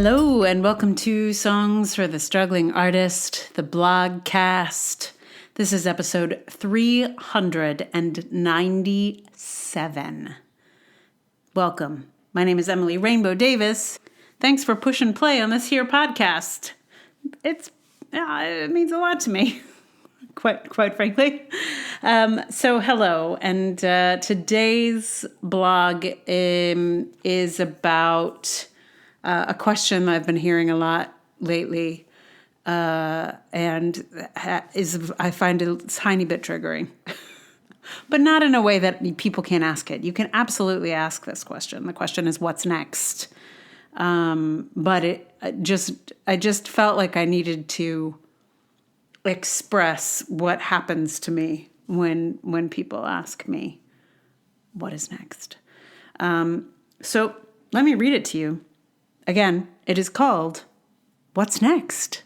Hello and welcome to Songs for the Struggling Artist, the blogcast. This is episode 397. Welcome. My name is Emily Rainbow Davis. Thanks for pushing play on this here podcast. It means a lot to me, quite frankly. So hello, and today's blog is about a question I've been hearing a lot lately, and I find it a tiny bit triggering, but not in a way that people can't ask it. You can absolutely ask this question. The question is, what's next? But I just felt like I needed to express what happens to me when people ask me, what is next? So let me read it to you. Again, it is called, What's Next?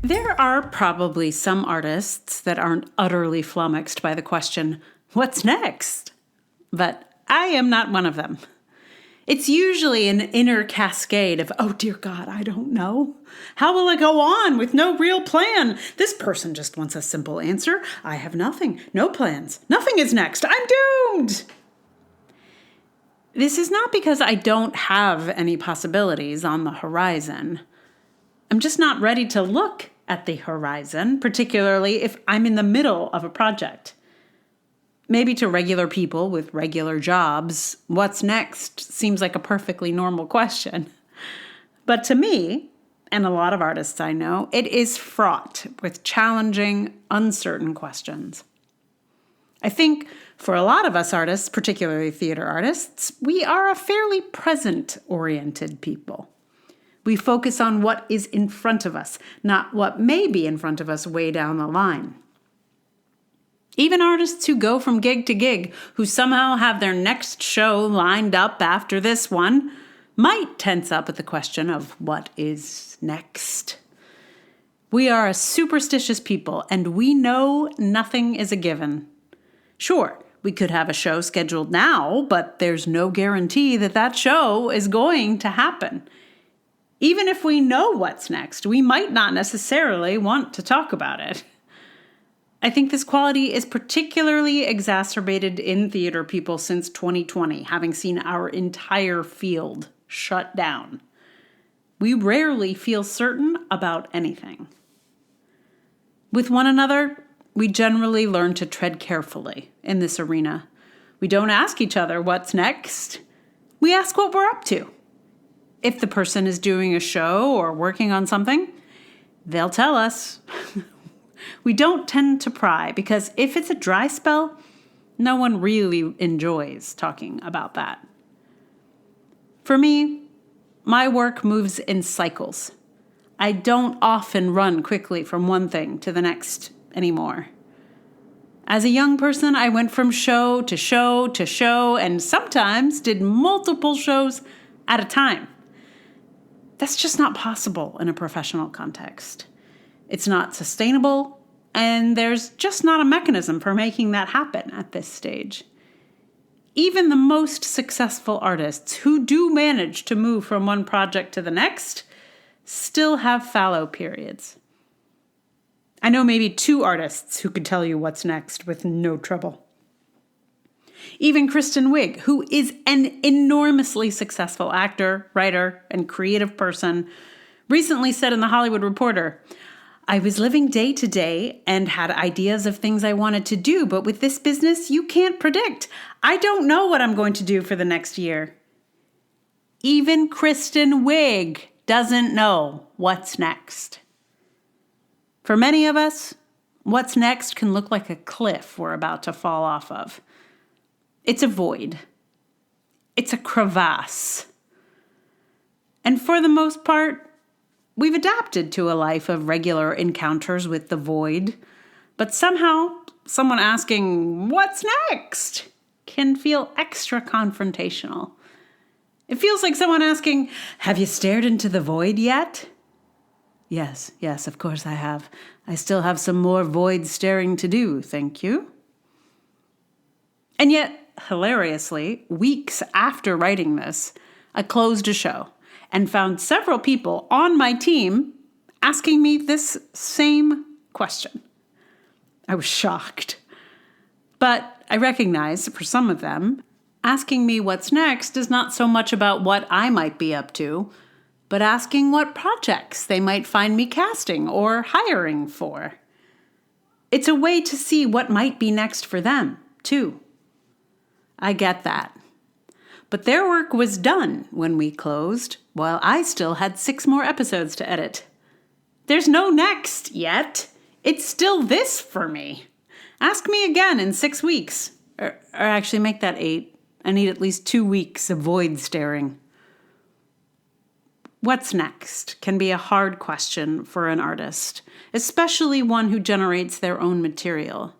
There are probably some artists that aren't utterly flummoxed by the question, what's next? But I am not one of them. It's usually an inner cascade of, oh dear God, I don't know. How will I go on with no real plan? This person just wants a simple answer. I have nothing, no plans. Nothing is next. I'm doomed. This is not because I don't have any possibilities on the horizon. I'm just not ready to look at the horizon, particularly if I'm in the middle of a project. Maybe to regular people with regular jobs, what's next seems like a perfectly normal question. But to me, and a lot of artists I know, it is fraught with challenging, uncertain questions. I think for a lot of us artists, particularly theater artists, we are a fairly present-oriented people. We focus on what is in front of us, not what may be in front of us way down the line. Even artists who go from gig to gig, who somehow have their next show lined up after this one, might tense up at the question of what is next. We are a superstitious people, and we know nothing is a given. Sure, we could have a show scheduled now, but there's no guarantee that that show is going to happen. Even if we know what's next, we might not necessarily want to talk about it. I think this quality is particularly exacerbated in theater people since 2020, having seen our entire field shut down. We rarely feel certain about anything. With one another, we generally learn to tread carefully in this arena. We don't ask each other what's next. We ask what we're up to. If the person is doing a show or working on something, they'll tell us. We don't tend to pry because if it's a dry spell, no one really enjoys talking about that. For me, my work moves in cycles. I don't often run quickly from one thing to the next anymore. As a young person, I went from show to show to show and sometimes did multiple shows at a time. That's just not possible in a professional context. It's not sustainable, and there's just not a mechanism for making that happen at this stage. Even the most successful artists who do manage to move from one project to the next still have fallow periods. I know maybe 2 artists who could tell you what's next with no trouble. Even Kristen Wiig, who is an enormously successful actor, writer, and creative person, recently said in The Hollywood Reporter, I was living day to day and had ideas of things I wanted to do, but with this business, you can't predict. I don't know what I'm going to do for the next year. Even Kristen Wiig doesn't know what's next. For many of us, what's next can look like a cliff we're about to fall off of. It's a void. It's a crevasse. And for the most part, we've adapted to a life of regular encounters with the void. But somehow, someone asking, what's next? Can feel extra confrontational. It feels like someone asking, have you stared into the void yet? Yes, of course I have. I still have some more void staring to do, thank you. And yet, hilariously, weeks after writing this, I closed a show and found several people on my team asking me this same question. I was shocked. But I recognize for some of them, asking me what's next is not so much about what I might be up to, but asking what projects they might find me casting or hiring for. It's a way to see what might be next for them, too. I get that. But their work was done when we closed, while I still had 6 more episodes to edit. There's no next yet. It's still this for me. Ask me again in 6 weeks. Or actually make that 8. I need at least 2 weeks of void staring. What's next can be a hard question for an artist, especially one who generates their own material.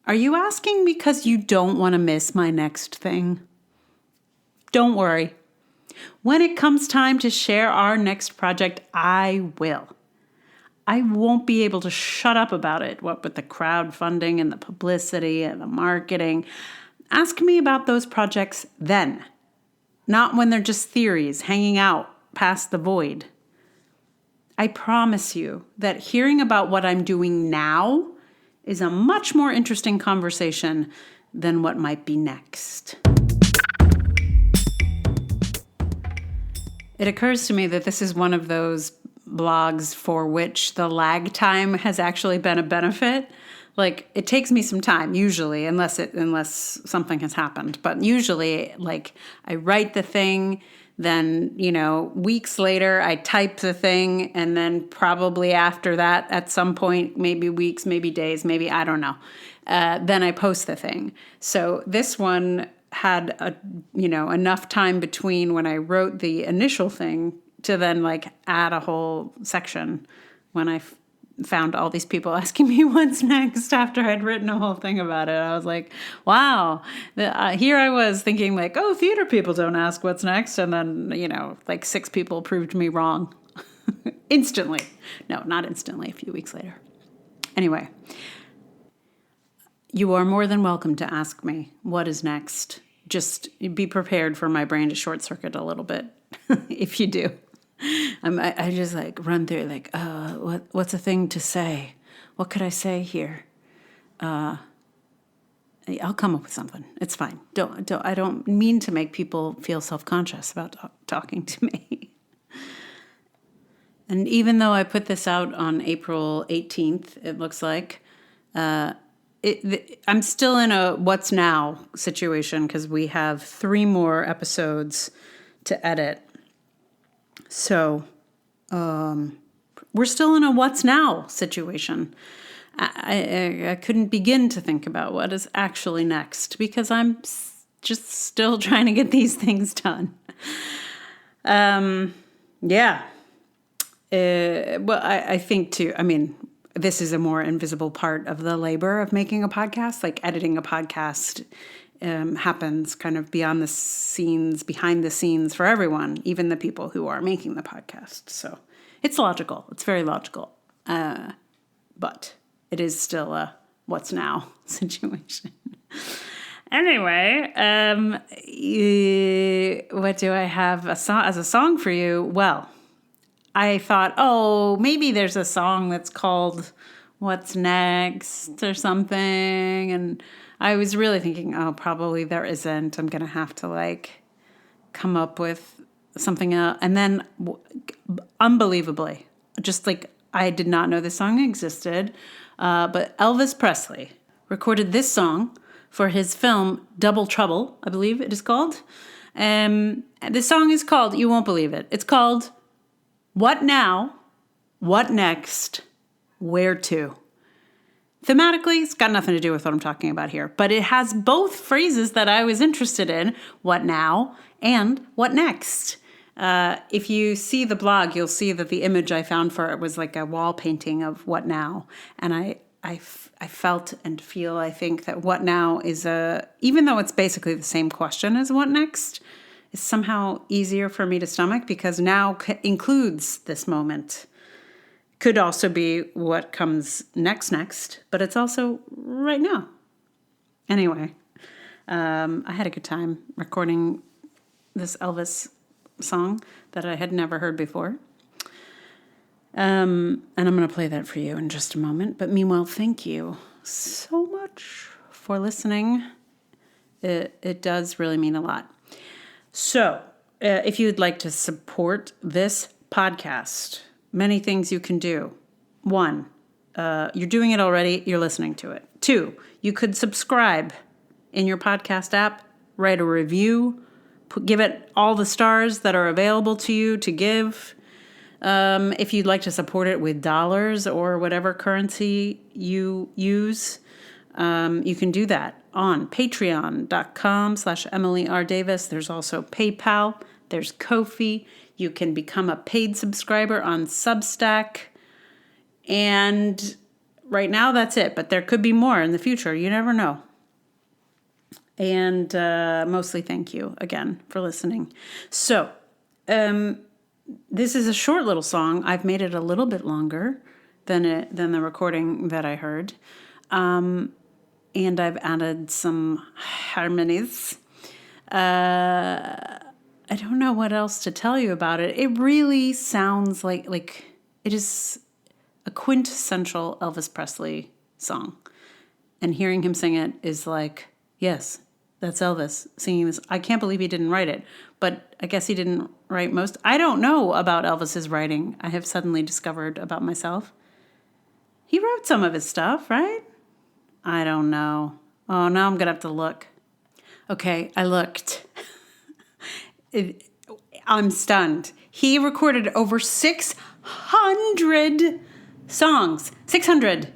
Are you asking because you don't want to miss my next thing? Don't worry. When it comes time to share our next project, I will. I won't be able to shut up about it, what with the crowdfunding and the publicity and the marketing. Ask me about those projects then, not when they're just theories hanging out past the void. I promise you that hearing about what I'm doing now is a much more interesting conversation than what might be next. It occurs to me that this is one of those blogs for which the lag time has actually been a benefit. Like, it takes me some time, usually, unless something has happened. But usually, like, I write the thing, then, weeks later, I type the thing, and then probably after that, at some point, maybe weeks, maybe days, maybe, I don't know, then I post the thing. So this one had, enough time between when I wrote the initial thing to then, add a whole section when I found all these people asking me what's next after I'd written a whole thing about it. I was like, wow. Here I was thinking theater people don't ask what's next. And then, 6 people proved me wrong instantly. No, not instantly, a few weeks later. Anyway, you are more than welcome to ask me what is next. Just be prepared for my brain to short circuit a little bit if you do. I just run through what's a thing to say? What could I say here? I'll come up with something. It's fine. I don't mean to make people feel self-conscious about talking to me. And even though I put this out on April 18th, it looks like, I'm still in a what's now situation because we have 3 more episodes to edit. So, we're still in a what's now situation. I couldn't begin to think about what is actually next because I'm just still trying to get these things done. Yeah. Well, I think too, this is a more invisible part of the labor of making a podcast. Editing a podcast happens kind of behind the scenes for everyone, even the people who are making the podcast. So it's logical. It's very logical. But it is still a what's now situation. Anyway, what do I have as a song for you? Well, I thought, maybe there's a song that's called What's Next or something. And I was really thinking, probably there isn't. I'm going to have to come up with something else. And then unbelievably, just I did not know this song existed. But Elvis Presley recorded this song for his film Double Trouble, I believe it is called. This song is called, you won't believe it, it's called What Now? What Next? Where To? Thematically, it's got nothing to do with what I'm talking about here, but it has both phrases that I was interested in, what now and what next. If you see the blog, you'll see that the image I found for it was a wall painting of what now. And I felt and feel, I think, that what now is even though it's basically the same question as what next, is somehow easier for me to stomach because now includes this moment. Could also be what comes next, but it's also right now. Anyway, I had a good time recording this Elvis song that I had never heard before. And I'm going to play that for you in just a moment. But meanwhile, thank you so much for listening. It does really mean a lot. So, if you'd like to support this podcast, many things you can do. 1, you're doing it already, you're listening to it. 2, you could subscribe in your podcast app, write a review, give it all the stars that are available to you to give. If you'd like to support it with dollars or whatever currency you use, you can do that on patreon.com/Emily R. Davis. There's also PayPal. There's Ko-fi. You can become a paid subscriber on Substack. And right now that's it. But there could be more in the future. You never know. And mostly thank you again for listening. So, this is a short little song. I've made it a little bit longer than the recording that I heard. And I've added some harmonies. I don't know what else to tell you about it. It really sounds like it is a quintessential Elvis Presley song. And hearing him sing it is like, yes, that's Elvis singing this. I can't believe he didn't write it, but I guess he didn't write most. I don't know about Elvis's writing. I have suddenly discovered about myself. He wrote some of his stuff, right? I don't know. Oh, now I'm going to have to look. Okay, I looked. I'm stunned. He recorded over 600 songs. 600.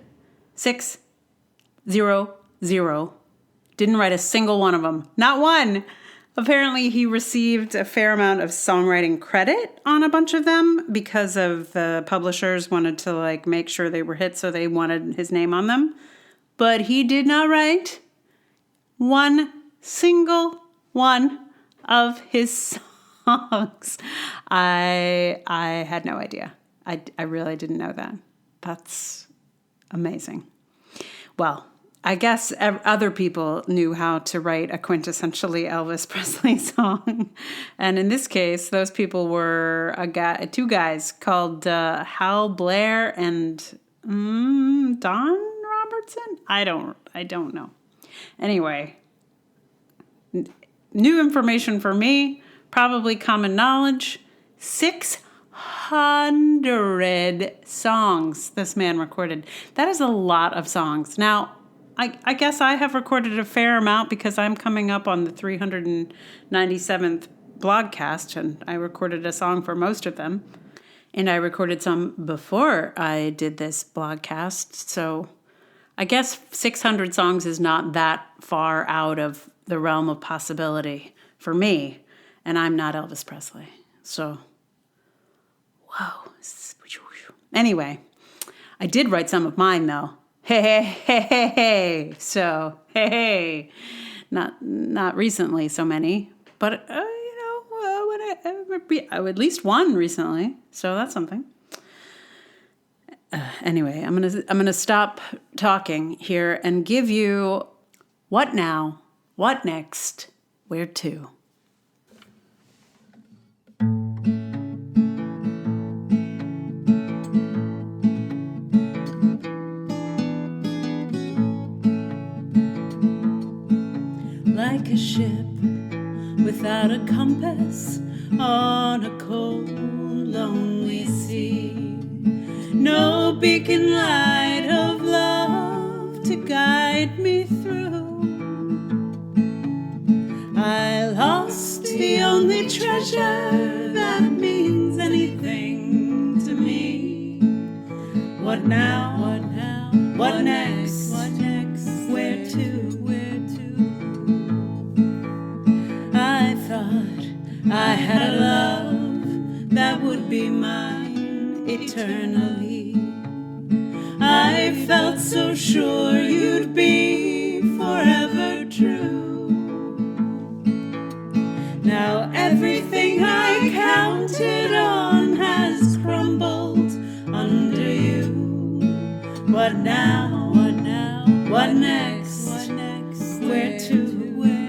600. Didn't write a single one of them. Not one. Apparently, he received a fair amount of songwriting credit on a bunch of them because of the publishers wanted to make sure they were hits, so they wanted his name on them. But he did not write one single one of his songs. I had no idea. I really didn't know that. That's amazing. Well, I guess other people knew how to write a quintessentially Elvis Presley song. And in this case, those people were two guys called Hal Blair and Don Robertson? I don't know. Anyway, new information for me, probably common knowledge. 600 songs this man recorded. That is a lot of songs. Now, I guess I have recorded a fair amount because I'm coming up on the 397th blogcast, and I recorded a song for most of them. And I recorded some before I did this blogcast, so I guess 600 songs is not that far out of the realm of possibility for me, and I'm not Elvis Presley. So, whoa. Anyway, I did write some of mine, though. Hey. So, hey. Not recently so many, but, at least one recently, so that's something. Anyway, I'm gonna stop talking here and give you what now, what next, where to. Like a ship without a compass on a cold, lonely sea. No beacon light of love to guide me through. I lost the only treasure that means anything to me. What now? What now? What next? What next? Where to? I thought I had a love that would be mine eternally. I felt so sure you'd be forever true. Now everything I counted on has crumbled under you. What now? What now? What next? What next? Where to? Where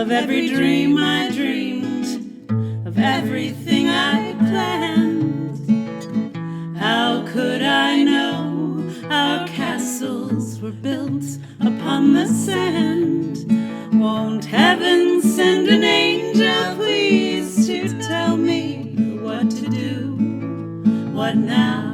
of every dream I dreamed, of everything I planned. How could I know our castles were built upon the sand? Won't heaven send an angel, please, to tell me what to do? What now?